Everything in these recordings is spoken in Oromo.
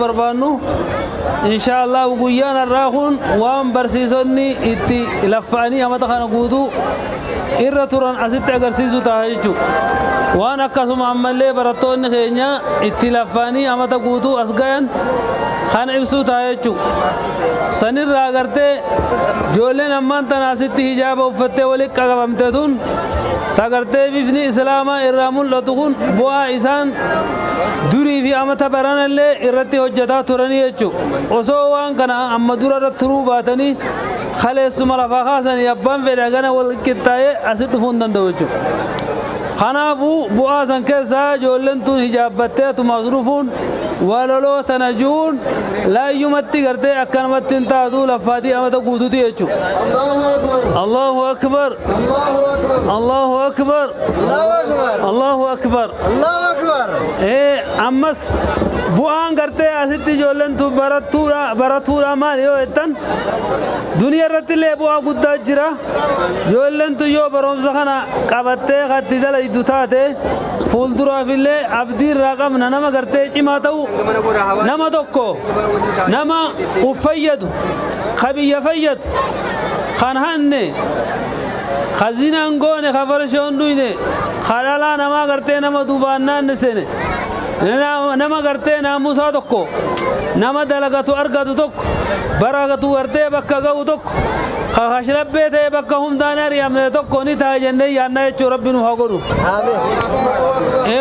بربانو إن شاء الله وقيانا الراخون وان برسيسوني إتي لفاني أما تخانا قودو إرتوران أسيت أغرسيسو تاهيجو وان أكاسم عمالي براتوني خينيا إتي لفاني أما تقودو أسغيان خان إبسو تاهيجو سنر راغرتي جولين أمان تناسيتي حجاب وفتي ولك أغبامتدون تاغرتي بفني إسلاما إرامون لطغون بوا إسان durii fi amata baranallee irratti hojjetaa turanii jechuudha. Osoo waan kana amma dura irratti turuu baatanii kaleessuma lafaa kaasanii abbaan fedha gana wal qixxaayee asitti dhufuu hin danda'u jechuudha. Kanaafuu bu'aa san keessaa ijoolleen tun hijaabbattee tumaas dhufuun waloloo tana jiruun laayyumatti gartee akkanumatti hin taatu laffaatii amata guutuuti jechuudha. Allahu akbar. Allahu akbar. Allahu akbar. Allahu akbar. Ammas bu'aan gartee asitti ijoolleen tun baratuudha maal yoo jettan duniyaa irratti illee bu'aa guddaa jira. Ijoolleen tun yoo barumsa kana qabattee katti dalaydu taate fuulduraaf illee abdii irraa qabna nama gartee cimaa ta'u nama tokko nama uffayyadu kabiyya fayyadu kan hanne khazinaan goone kafarshoon duyne kadhalaa nama gartee nama duubaan naannesene nama gartee naamusaa tokko nama dalagatu argatu tokko barakatu gartee bakka ga'u tokko khashlabbee ta'e bakka hundaan ariyamne tokko ni ta'a jennee yaadna jechuun rabbi nu haa godhu.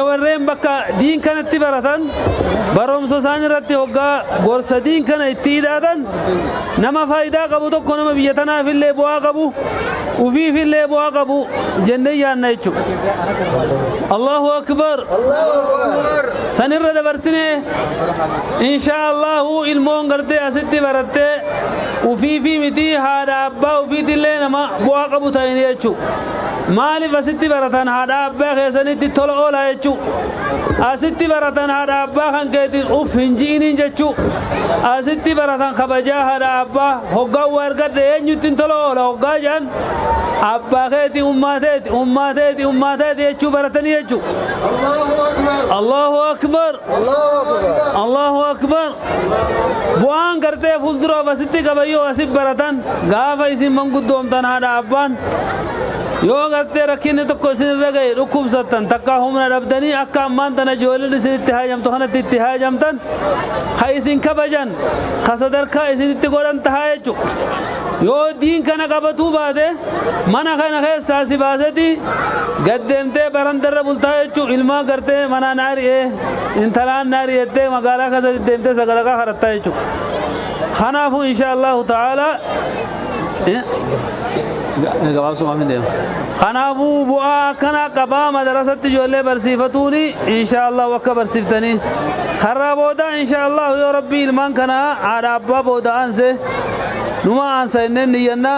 Warreen bakka diin kanatti baratan barumsa isaan irratti hoggaa gorsa diin kana itti hidhaatan nama faayidaa qabu tokko nama biyya tanaaf illee bu'aa qabu ufiif illee bu'aa qabu jennee yaadna jechuudha. Allahu akbar. Sanirra dabarsine inshaallahu ilmoon gartee asitti barattee ufiifi miti haadha abbaa ufiitillee nama bu'aa qabu ta'in jechuudha. Maaliif asitti baratan haadha abbaa keessanitti tola oolaa jechuudha. Asitti baratan haadha abbaa kan keetiin uf hin jiiniin jechuudha. Asitti baratan kabajaa haadha abbaa hoggaa wargadde eenyutti tola oola hoggaa jaan abbaa keetii ummaateeti jechuu baratanii jechuudha. Allahu akbar. Allahu akbar. Bu'aan gartee fuulduraaf asitti qabayyoo asitti baratan gaafa isin manguddoomtan haadha abbaan yoo gartee rakkinni tokko isin irra ga'e dhukkubsattan takka humna dhabdanii akka ammaan tana ijoolleen isinitti haajamtu kanatti itti haajamtan ka isin kabajan ka sadarkaa isinitti godhan tahaa jechuudha. Yoo diin kana qabatuu baate mana kana keessaa si baaseti gaddeemtee barandarra bultaa jechuudha. Ilmaa gartee manaa naari'ee intalaan naari'ettee magaalaa keessatti deemtee sagalaqaa harattaa jechuudha. Kanaafuu inshaallahu ta'aalaa kanaafuu bu'aa akkana qabaa madarasatti ijoollee barsiifatuuni inshaallahu akka barsiiftanii karaa booda inshaallahu yoo rabbii ilmaan kana haadha abbaa booda aanse numa aansa inneen niyyanna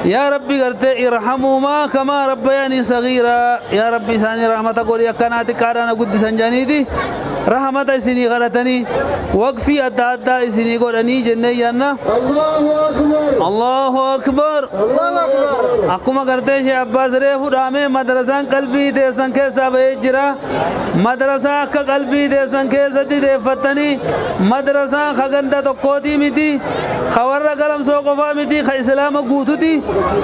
يا ربي قرت ارحمهما كما ربياني صغيرا يا ربي ساني رحمتك ولي كانت كارانا قد سنجانيدي رحمت اسني غلطني وقفي ادا اسني قراني جنيانا الله اكبر الله اكبر اكما قرت شي عباس ريفو دامه مدرسان قلبي تيسن كيسا بيجرا مدرسه قلبي تيسن كيسا دي فتني مدرسه خغندا تقوتي متي خور قلم سو قفا متي خ اسلام غوتتي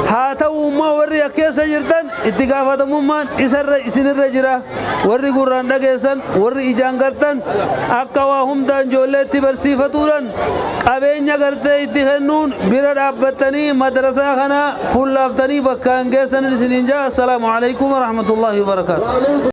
هاتا وما وري كيسا جرتن اتقافتممان اسن الرجرا وري قران دغيسن وري اجان غرتن اكوا همدان جولتي برسيفتورن قبينيا غرتي اتخنون بير دابتني مدرسه خنا فول لافتني بكان گيسن سنينجا السلام عليكم ورحمه الله وبركاته.